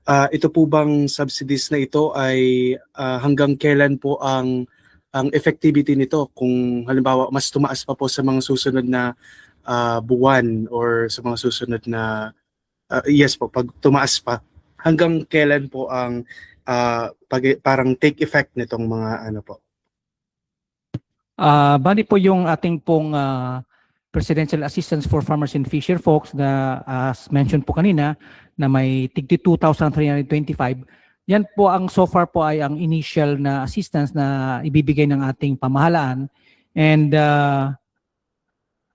Ito po bang subsidies na ito ay hanggang kailan po ang effectivity nito? Kung halimbawa mas tumaas pa po sa mga susunod na buwan or sa mga susunod na yes po, pag tumaas pa, hanggang kailan po ang parang take effect nitong mga ano po? Bali po yung ating pong Presidential Assistance for Farmers and Fisher Folks na as mentioned po kanina na may tigti 2,325. Yan po ang so far po ay ang initial na assistance na ibibigay ng ating pamahalaan, and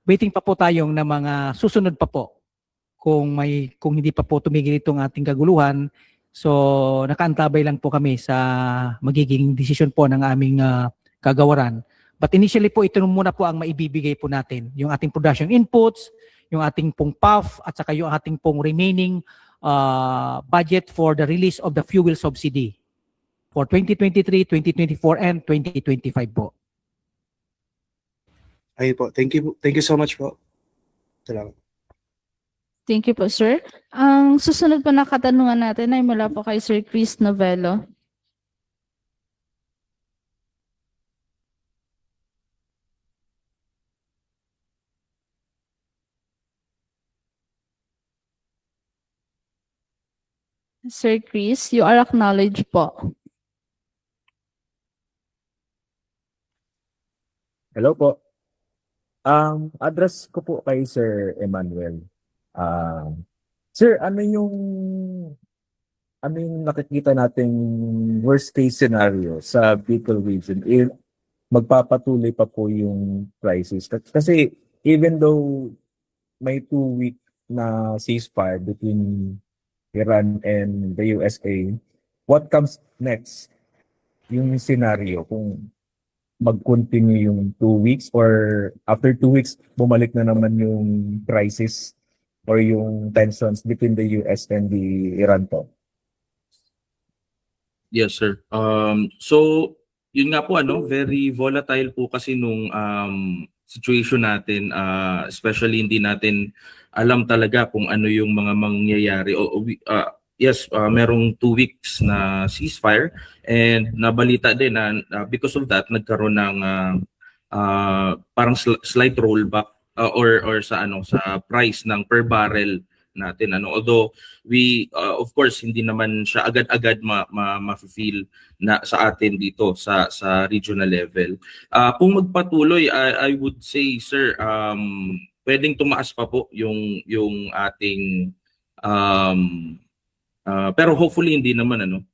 waiting pa po tayong na mga susunod pa po kung hindi pa po tumigil itong ating kaguluhan. So nakaantabay lang po kami sa magiging desisyon po ng aming kagawaran. But initially po, ito muna po ang maibibigay po natin. Yung ating production inputs, yung ating pong PAF, at saka yung ating pong remaining budget for the release of the fuel subsidy for 2023, 2024, and 2025 po. Ayun po. Thank you so much po. Salamat. Thank you po, sir. Ang susunod po na katanungan natin ay mula po kay Sir Chris Novello. Sir Chris, you are acknowledged po. Hello po. Ang address ko po kay Sir Emmanuel. Sir, ano yung nakikita nating worst case scenario sa Bicol region? Magpapatuloy pa po yung crisis. Kasi even though may 2-week na ceasefire between Iran and the USA, what comes next? Yung scenario, kung mag-continue yung 2 weeks or after 2 weeks, bumalik na naman yung crisis or yung tensions between the US and the Iran po. Yes, sir. So, yun nga po, very volatile po kasi nung situation natin, especially hindi natin alam talaga kung ano yung mga mangyayari. Yes, merong 2 weeks na ceasefire, and nabalita din na because of that nagkaroon ng parang slight rollback or sa price ng per barrel natin, although we of course hindi naman siya agad-agad ma-feel na sa atin dito sa regional level. Kung magpatuloy, I would say, sir, pwedeng tumaas pa po yung ating pero hopefully hindi naman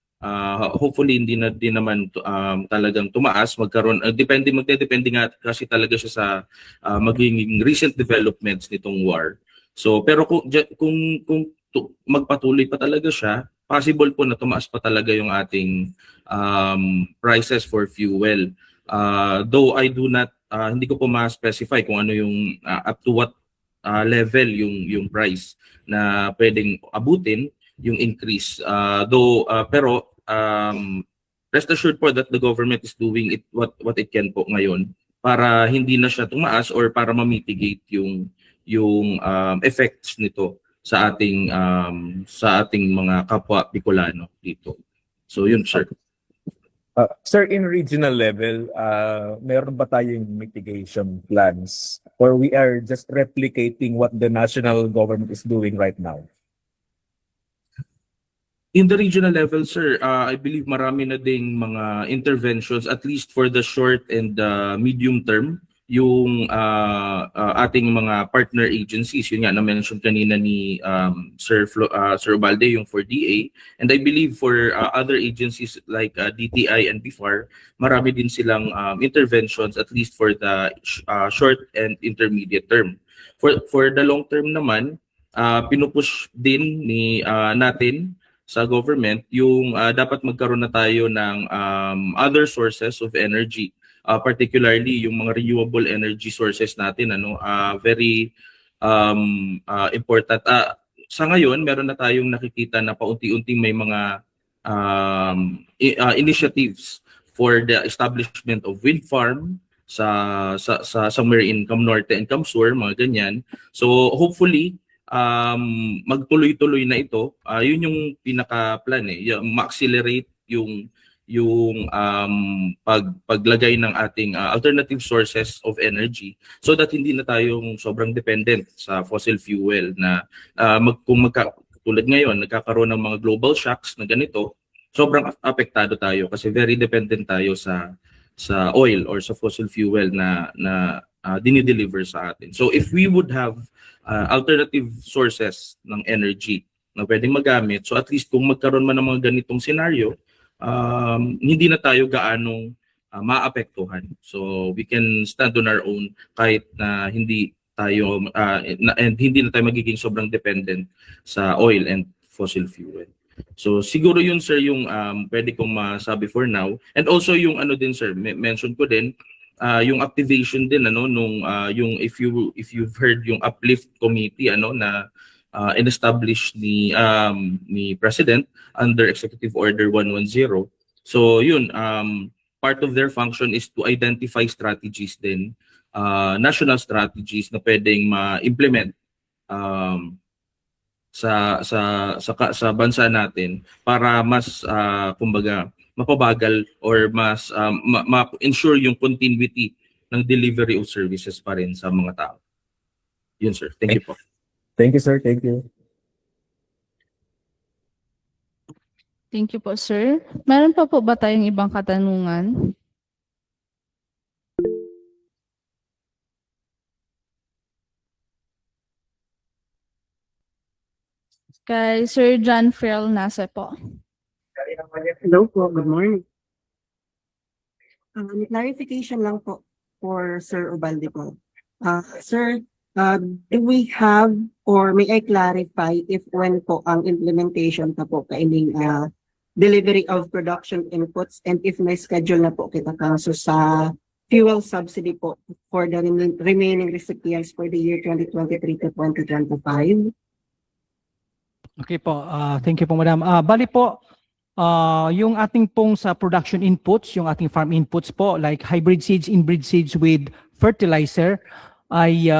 Hopefully hindi na din naman talagang tumaas, magdedepende nga kasi talaga siya sa magiging recent developments nitong war. So pero kung magpatuloy pa talaga siya, possible po na tumaas pa talaga yung ating prices for fuel. Though I do not hindi ko po ma-specify kung ano yung up to what level yung price na pwedeng abutin yung increase. Pero rest assured po that the government is doing it what it can po ngayon para hindi na siya tumaas or para ma-mitigate yung effects nito sa ating mga kapwa Bicolano dito. So yun, sir. Sir, in regional level, meron ba tayong mitigation plans or we are just replicating what the national government is doing right now? In the regional level, sir, I believe marami na ding mga interventions, at least for the short and medium term, yung ating mga partner agencies. Yun nga, na-mention kanina ni Sir Ubalde, yung for DA. And I believe for other agencies like DTI and BIFAR, marami din silang interventions, at least for the short and intermediate term. For the long term naman, pinupush din natin sa government yung dapat magkaroon na tayo ng other sources of energy, particularly yung mga renewable energy sources natin, very important. Sa ngayon, meron na tayong nakikita na paunti-unting may mga initiatives for the establishment of wind farm sa somewhere in Cam Norte and Cam Sur, mga ganyan. So hopefully magtuloy-tuloy na ito. Yun yung pinaka-plan ma-accelerate yung paglagay ng ating alternative sources of energy so that hindi na tayong sobrang dependent sa fossil fuel na tulad ngayon nagkakaroon ng mga global shocks na ganito, sobrang apektado tayo kasi very dependent tayo sa oil or sa fossil fuel na dinideliver sa atin. So if we would have alternative sources ng energy na pwedeng magamit, so at least kung magkaroon man ng mga ganitong scenario, hindi na tayo gaanong maapektuhan. So we can stand on our own kahit na hindi tayo and hindi na tayo magiging sobrang dependent sa oil and fossil fuel. So siguro yun, sir, yung pwede kong masabi for now. And also yung din, sir, mention ko din yung activation din nung yung if you've heard yung uplift committee na in-establish ni President under Executive Order 110. So yun, part of their function is to identify strategies din, national strategies na pwedeng ma-implement sa bansa natin para mas kumbaga mapabagal or mas ma-ensure yung continuity ng delivery of services pa rin sa mga tao. Yun, sir. Thank you po. Thank you, sir. Thank you. Thank you po, sir. Meron pa po ba tayong ibang katanungan? Kay Sir John Ferl Nase po. Hello po, good morning. Clarification lang po for Sir Ubalde po. Sir, do we have or may I clarify if when po ang implementation pa po kaining delivery of production inputs and if may schedule na po kita kaso sa fuel subsidy po for the remaining recipients for the year 2023 to 2025? Okay po, thank you po, madam. Bali po, yung ating pong sa production inputs, yung ating farm inputs po, like hybrid seeds, inbreed seeds with fertilizer, ay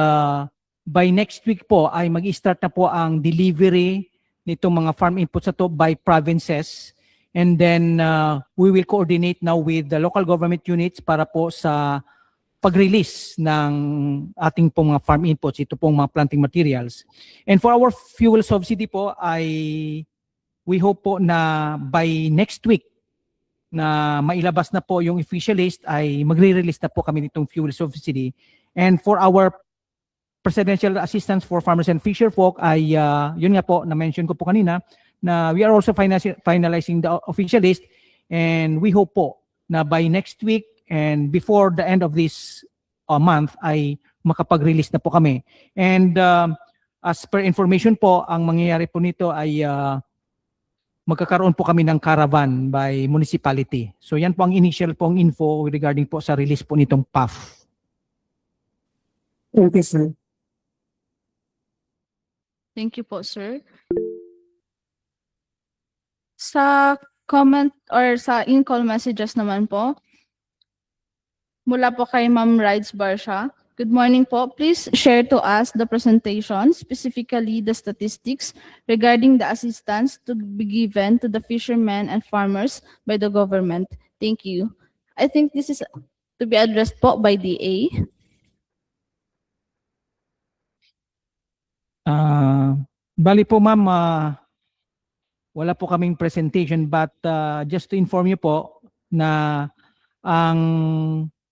by next week po ay mag-start na po ang delivery nitong mga farm inputs na to by provinces. And then we will coordinate now with the local government units para po sa pag-release ng ating pong mga farm inputs, ito pong mga planting materials. And for our fuel subsidy po ay we hope po na by next week na mailabas na po yung official list ay magre-release na po kami nitong fuel subsidy. And for our presidential assistance for farmers and fisherfolk ay yun nga po na-mention ko po kanina na we are also finalizing the official list, and we hope po na by next week and before the end of this month ay makapag-release na po kami. And as per information po, ang mangyayari po nito ay magkakaroon po kami ng caravan by municipality. So yan po ang initial pong info regarding po sa release po nitong PAF. Thank you, sir. Thank you po, sir. Sa comment or sa in-call messages naman po, mula po kay Ma'am Rides Barsha. Good morning po. Please share to us the presentation, specifically the statistics regarding the assistance to be given to the fishermen and farmers by the government. Thank you. I think this is to be addressed po by DA. Bali po ma'am, wala po kaming presentation, but just to inform you po na ang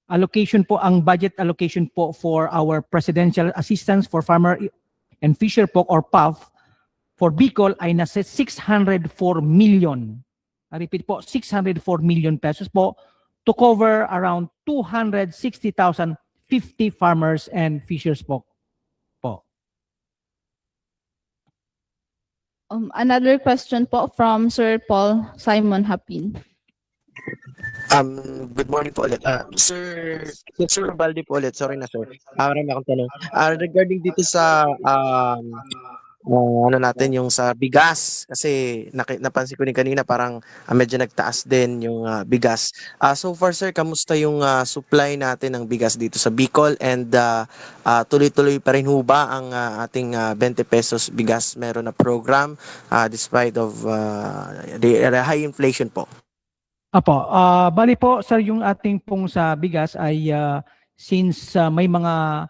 allocation po, ang budget allocation po for our Presidential Assistance for Farmer and Fisher po or PAF for Bicol ay nasa 604 million. I repeat po, 604 million pesos po to cover around 260,050 farmers and fishers po. Another question po from Sir Paul Simon Hapin. Good morning po ulit. Sir Ubaldi po ulit. Sorry na, sir. Marami akong tanong. Regarding dito sa ano natin, yung sa bigas. Kasi napansin ko din kanina parang medyo nagtaas din yung bigas. So far, sir, kamusta yung supply natin ng bigas dito sa Bicol? And tuloy-tuloy pa rin ho ba ang ating 20 pesos bigas? Meron na program despite of the high inflation po? Apo, bali po sir, yung ating pong sa bigas ay since may mga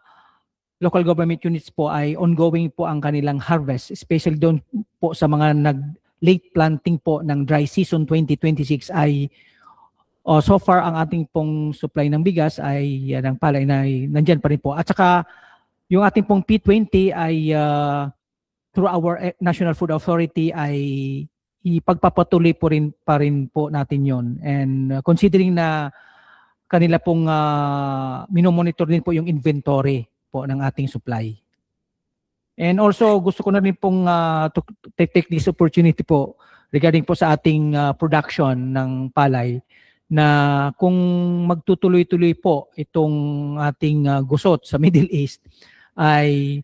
local government units po ay ongoing po ang kanilang harvest, especially doon po sa mga nag-late planting po ng dry season 2026 ay so far ang ating pong supply ng bigas ay ng palay na nandyan pa rin po. At saka yung ating pong P20 ay through our National Food Authority ay ipagpapatuloy pa rin po natin yon. And considering na kanila pong minomonitor din po yung inventory po ng ating supply. And also gusto ko na rin pong to take this opportunity po regarding po sa ating production ng palay na kung magtutuloy-tuloy po itong ating gusot sa Middle East ay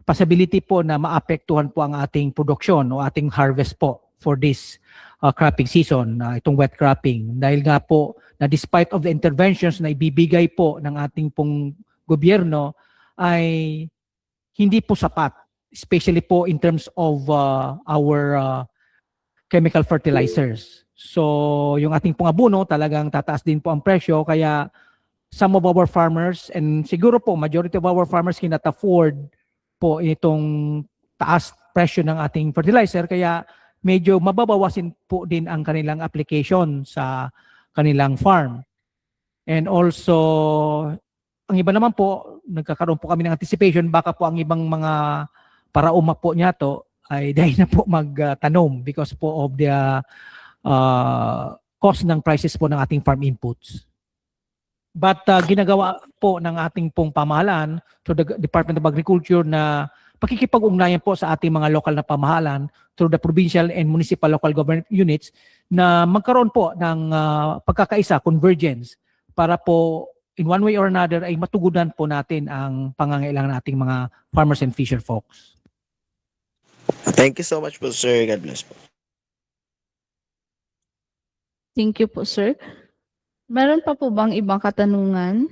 possibility po na maapektuhan po ang ating produksyon o ating harvest po for this cropping season, itong wet cropping. Dahil nga po na despite of the interventions na ibibigay po ng ating pong gobyerno ay hindi po sapat, especially po in terms of our chemical fertilizers. So yung ating pong abono talagang tataas din po ang presyo, kaya some of our farmers and siguro po majority of our farmers cannot afford po itong taas presyo ng ating fertilizer, kaya medyo mababawasin po din ang kanilang application sa kanilang farm. And also, ang iba naman po, nagkakaroon po kami ng anticipation, baka po ang ibang mga parauma po niya to ay dahil na po magtanom because po of the cost ng prices po ng ating farm inputs. But ginagawa po ng ating pong pamahalaan to the Department of Agriculture na pakikipag-ugnayan po sa ating mga lokal na pamahalaan through the provincial and municipal local government units na magkaroon po ng pagkakaisa, convergence, para po in one way or another ay matugunan po natin ang pangangailangan nating mga farmers and fisher folks. Thank you so much po, sir. God bless po. Thank you po, sir. Meron pa po bang ibang katanungan?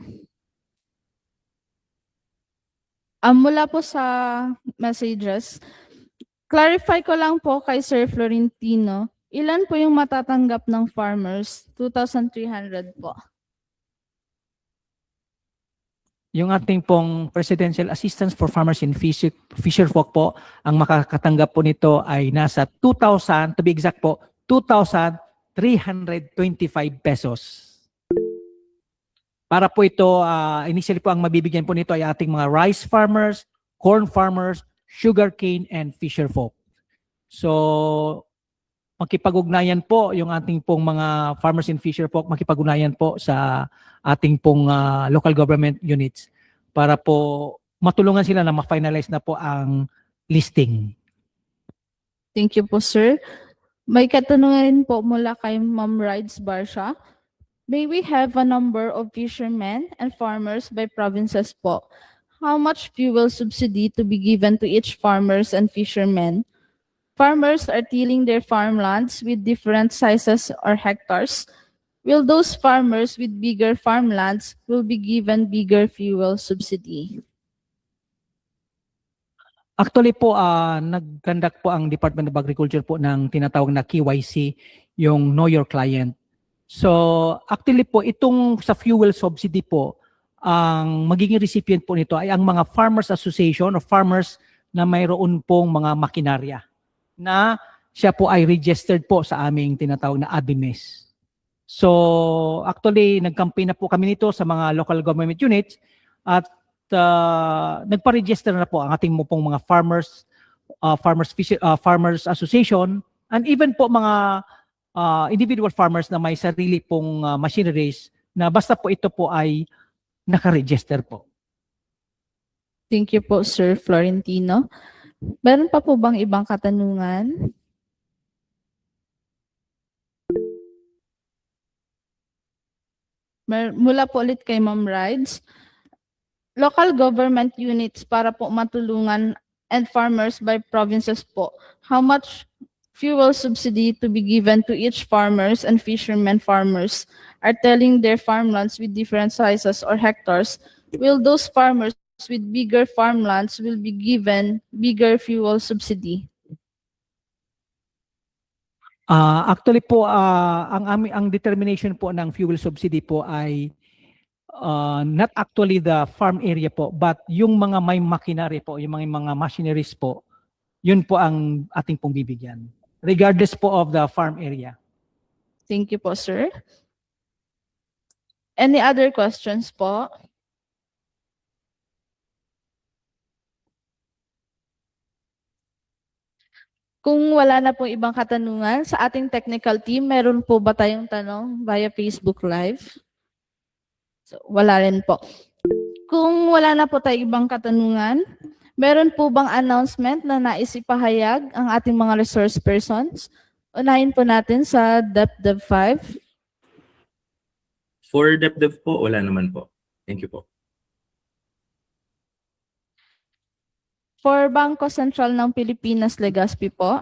Mula po sa messages, clarify ko lang po kay Sir Florentino, ilan po yung matatanggap ng farmers? 2,300 po. Yung ating pong Presidential Assistance for Farmers and Fisher Folk po, ang makakatanggap po nito ay nasa 2,000, to be exact po, 2,325 pesos. Para po ito, initially po ang mabibigyan po nito ay ating mga rice farmers, corn farmers, sugarcane, and fisher folk. So, makipag-ugnayan po yung ating pong mga farmers and fisher po, makipag-ugnayan po sa ating pong local government units para po matulungan sila na ma-finalize na po ang listing. Thank you po, sir. May katanungan po mula kay Ma'am Rides Barsha. May we have a number of fishermen and farmers by provinces po? How much fuel subsidy to be given to each farmers and fishermen? Farmers are tilling their farmlands with different sizes or hectares. Will those farmers with bigger farmlands will be given bigger fuel subsidy? Actually po, nag-conduct po ang Department of Agriculture po ng tinatawag na KYC, yung Know Your Client. So actually po, itong sa fuel subsidy po, ang magiging recipient po nito ay ang mga Farmers Association o farmers na mayroon pong mga makinarya na siya po ay registered po sa aming tinatawag na ABIMES. So actually, nag-campaign na po kami nito sa mga local government units at nagpa-register na po ang ating pong mga farmers association and even po mga individual farmers na may sarili pong machineries na basta po ito po ay naka-register po. Thank you po, Sir Florentino. Meron pa po bang ibang katanungan? Mula po ulit kay Ma'am Rides. Local government units para po matulungan and farmers by provinces po. How much fuel subsidy to be given to each farmers and fishermen farmers are telling their farmlands with different sizes or hectares? Will those farmers with bigger farmlands will be given bigger fuel subsidy? Actually po, ang determination po ng fuel subsidy po ay not actually the farm area po, but yung mga may machinery po, yung mga machineries po, yun po ang ating pong bibigyan. Regardless po of the farm area. Thank you po, sir. Any other questions po? Kung wala na pong ibang katanungan, sa ating technical team, meron po ba tayong tanong via Facebook Live? So, wala rin po. Kung wala na po tayong ibang katanungan, meron po bang announcement na naisipahayag ang ating mga resource persons? Unahin po natin sa DepDev 5. For DepDev po, wala naman po. Thank you po. For Bangko Sentral ng Pilipinas, Legazpi po.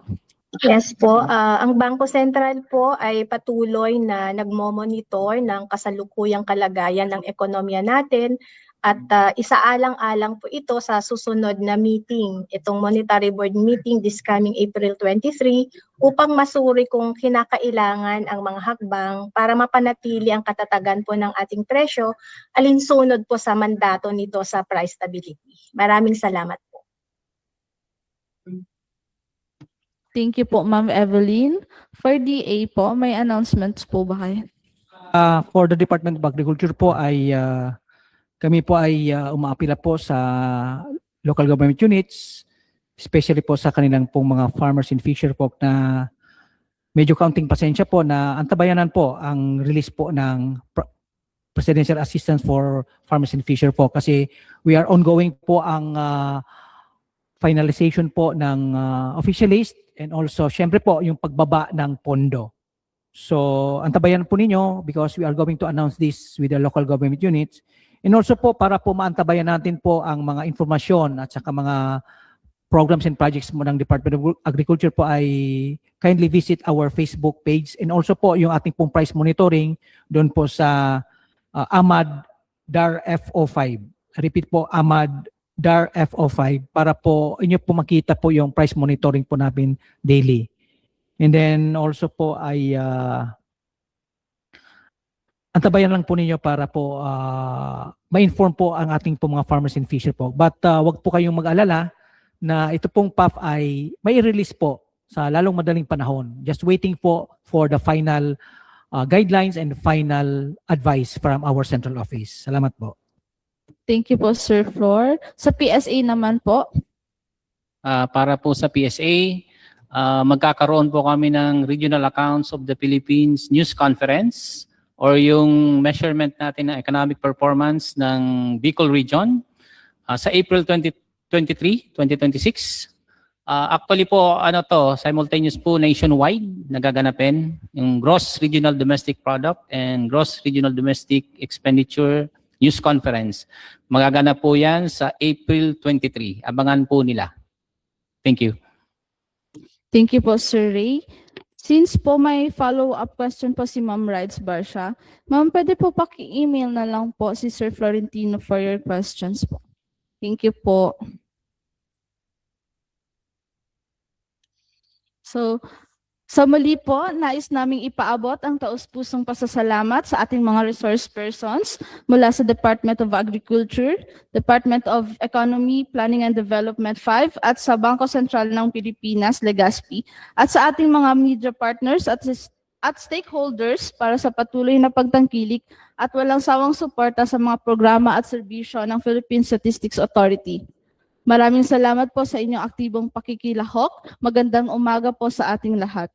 Yes po, ang Bangko Sentral po ay patuloy na nagmo-monitor ng kasalukuyang kalagayan ng ekonomiya natin at isaalang-alang po ito sa susunod na meeting, itong Monetary Board meeting this coming April 23 upang masuri kung kinakailangan ang mga hakbang para mapanatili ang katatagan po ng ating presyo alinsunod po sa mandato nito sa price stability. Maraming salamat po. Thank you po, Ma'am Evelyn. For DA po, may announcements po ba kayo? For the Department of Agriculture po ay kami po ay umaapila po sa local government units, especially po sa kanilang pong mga farmers and fisher po na medyo kaunting pasensya po na antabayanan po ang release po ng Presidential Assistance for Farmers and Fisher po kasi we are ongoing po ang finalization po ng official list and also syempre po yung pagbaba ng pondo. So antabayan po ninyo because we are going to announce this with the local government units and also po para po maantabayan natin po ang mga informasyon at saka mga programs and projects mo ng Department of Agriculture po ay kindly visit our Facebook page and also po yung ating pong price monitoring doon po sa AMAD DAR FO5. Repeat po, AMAD DAR FO5 para po inyo po makita po yung price monitoring po namin daily. And then also po ay antabayan lang po ninyo para po ma-inform po ang ating po mga farmers and fisher po. But wag po kayong mag-alala na ito pong PAF ay may release po sa lalong madaling panahon. Just waiting po for the final guidelines and final advice from our central office. Salamat po. Thank you po, Sir Flor. Sa PSA naman po. Para po sa PSA, magkakaroon po kami ng Regional Accounts of the Philippines News Conference or yung measurement natin ng economic performance ng Bicol Region sa April 2026. Actually po, simultaneous po nationwide nagaganapin yung Gross Regional Domestic Product and Gross Regional Domestic Expenditure News Conference. Magaganap po yan sa April 23. Abangan po nila. Thank you. Thank you po, Sir Ray. Since po may follow-up question po si Ma'am Rides Barsha, Ma'am, pwede po paki-email na lang po si Sir Florentino for your questions po. Thank you po. So, sa muli po, nais naming ipaabot ang taus-pusong pasasalamat sa ating mga resource persons mula sa Department of Agriculture, Department of Economy, Planning and Development 5 at sa Bangko Sentral ng Pilipinas, Legazpi, at sa ating mga media partners at stakeholders para sa patuloy na pagtangkilik at walang sawang suporta sa mga programa at serbisyo ng Philippine Statistics Authority. Maraming salamat po sa inyong aktibong pakikilahok. Magandang umaga po sa ating lahat.